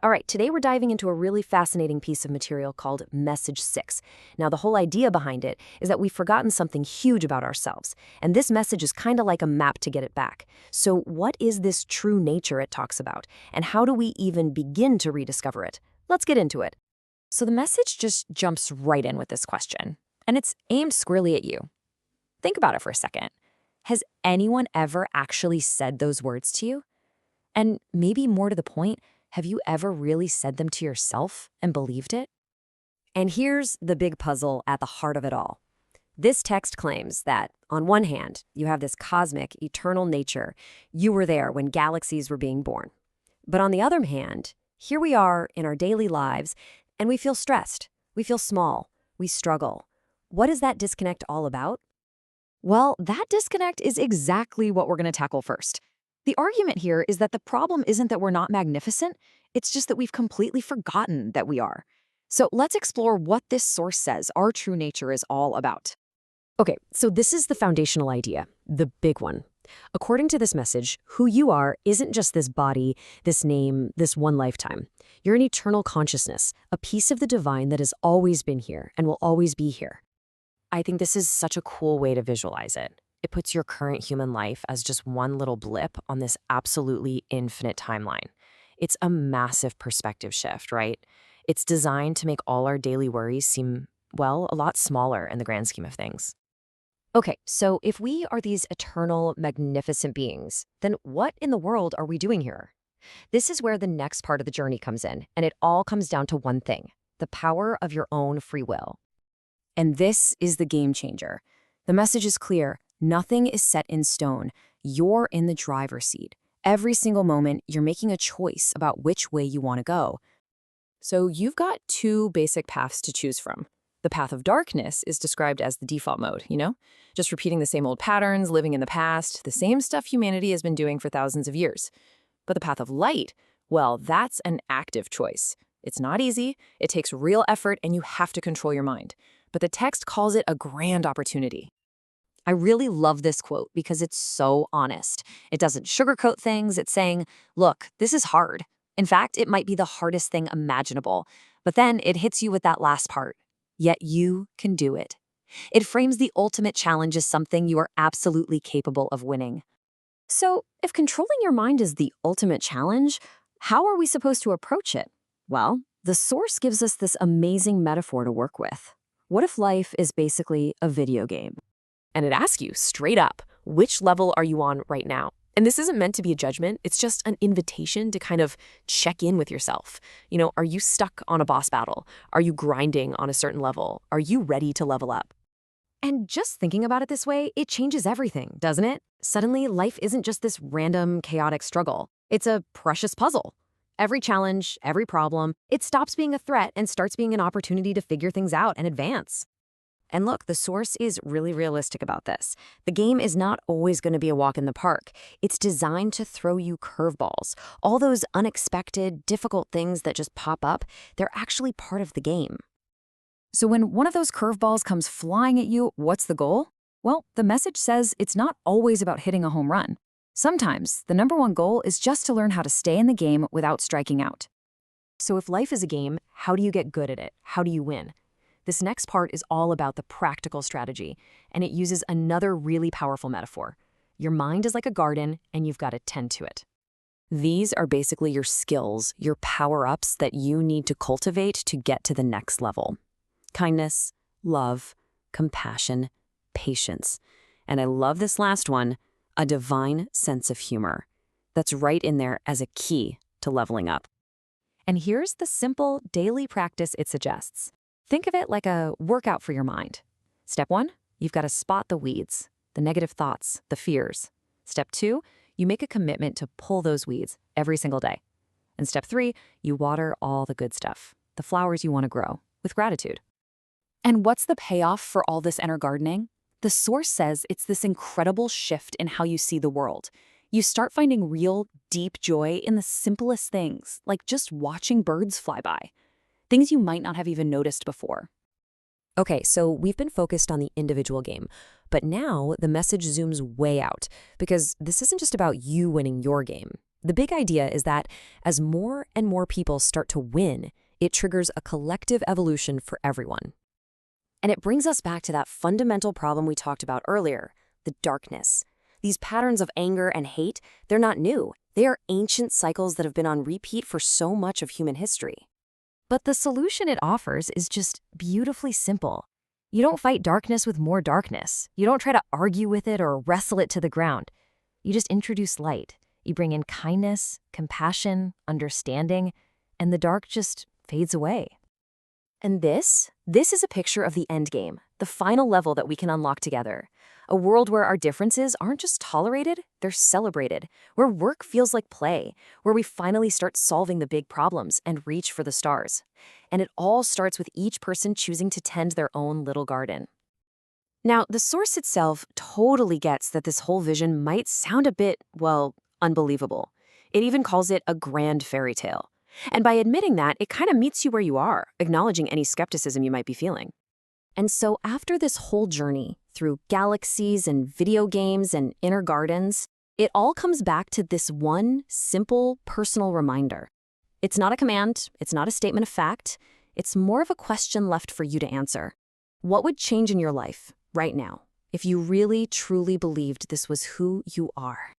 All right, today we're diving into a really fascinating piece of material called Message 6. Now, the whole idea behind it is that we've forgotten something huge about ourselves, and this message is kind of like a map to get it back. So, what is this true nature it talks about, and how do we even begin to rediscover it? Let's get into it. So the message just jumps right in with this question, and it's aimed squarely at you. Think about it for a second. Has anyone ever actually said those words to you? And maybe more to the point, have you ever really said them to yourself and believed it? And here's the big puzzle at the heart of it all. This text claims that, on one hand, you have this cosmic, eternal nature. You were there when galaxies were being born. But on the other hand, here we are in our daily lives, and we feel stressed. We feel small. We struggle. What is that disconnect all about? Well, that disconnect is exactly what we're going to tackle first. The argument here is that the problem isn't that we're not magnificent, it's just that we've completely forgotten that we are. So let's explore what this source says our true nature is all about. Okay, so this is the foundational idea, the big one. According to this message, who you are isn't just this body, this name, this one lifetime. You're an eternal consciousness, a piece of the divine that has always been here and will always be here. I think this is such a cool way to visualize it. It puts your current human life as just one little blip on this absolutely infinite timeline. It's a massive perspective shift, right? It's designed to make all our daily worries seem, well, a lot smaller in the grand scheme of things. Okay, so if we are these eternal, magnificent beings, then what in the world are we doing here? This is where the next part of the journey comes in, and it all comes down to one thing: the power of your own free will. And this is the game changer. The message is clear. Nothing is set in stone. You're in the driver's seat. Every single moment, you're making a choice about which way you want to go. So you've got two basic paths to choose from. The path of darkness is described as the default mode, just repeating the same old patterns, living in the past, the same stuff humanity has been doing for thousands of years. But the path of light, well, that's an active choice. It's not easy, it takes real effort, and you have to control your mind. But the text calls it a grand opportunity. I really love this quote because it's so honest. It doesn't sugarcoat things. It's saying, look, this is hard. In fact, it might be the hardest thing imaginable. But then it hits you with that last part. Yet you can do it. It frames the ultimate challenge as something you are absolutely capable of winning. So, if controlling your mind is the ultimate challenge, how are we supposed to approach it? Well, the source gives us this amazing metaphor to work with. What if life is basically a video game? And it asks you straight up, which level are you on right now? And this isn't meant to be a judgment. It's just an invitation to kind of check in with yourself. Are you stuck on a boss battle? Are you grinding on a certain level? Are you ready to level up? And just thinking about it this way, it changes everything, doesn't it? Suddenly, life isn't just this random, chaotic struggle. It's a precious puzzle. Every challenge, every problem, it stops being a threat and starts being an opportunity to figure things out and advance. And look, the source is really realistic about this. The game is not always going to be a walk in the park. It's designed to throw you curveballs. All those unexpected, difficult things that just pop up, they're actually part of the game. So when one of those curveballs comes flying at you, what's the goal? Well, the message says it's not always about hitting a home run. Sometimes the number one goal is just to learn how to stay in the game without striking out. So if life is a game, how do you get good at it? How do you win? This next part is all about the practical strategy, and it uses another really powerful metaphor. Your mind is like a garden, and you've got to tend to it. These are basically your skills, your power-ups that you need to cultivate to get to the next level. Kindness, love, compassion, patience. And I love this last one, a divine sense of humor. That's right in there as a key to leveling up. And here's the simple daily practice it suggests. Think of it like a workout for your mind. Step 1, you've got to spot the weeds, the negative thoughts, the fears. Step 2, you make a commitment to pull those weeds every single day. And step 3, you water all the good stuff, the flowers you want to grow, with gratitude. And what's the payoff for all this inner gardening? The source says it's this incredible shift in how you see the world. You start finding real, deep joy in the simplest things, like just watching birds fly by. Things you might not have even noticed before. Okay, so we've been focused on the individual game, but now the message zooms way out, because this isn't just about you winning your game. The big idea is that as more and more people start to win, it triggers a collective evolution for everyone. And it brings us back to that fundamental problem we talked about earlier, the darkness. These patterns of anger and hate, they're not new. They are ancient cycles that have been on repeat for so much of human history. But the solution it offers is just beautifully simple. You don't fight darkness with more darkness. You don't try to argue with it or wrestle it to the ground. You just introduce light. You bring in kindness, compassion, understanding, and the dark just fades away. And this is a picture of the end game, the final level that we can unlock together. A world where our differences aren't just tolerated, they're celebrated, where work feels like play, where we finally start solving the big problems and reach for the stars. And it all starts with each person choosing to tend their own little garden. Now, the source itself totally gets that this whole vision might sound a bit, well, unbelievable. It even calls it a grand fairy tale. And by admitting that, it kind of meets you where you are, acknowledging any skepticism you might be feeling. And so after this whole journey, through galaxies and video games and inner gardens, it all comes back to this one simple personal reminder. It's not a command, it's not a statement of fact, it's more of a question left for you to answer. What would change in your life, right now, if you really, truly believed this was who you are?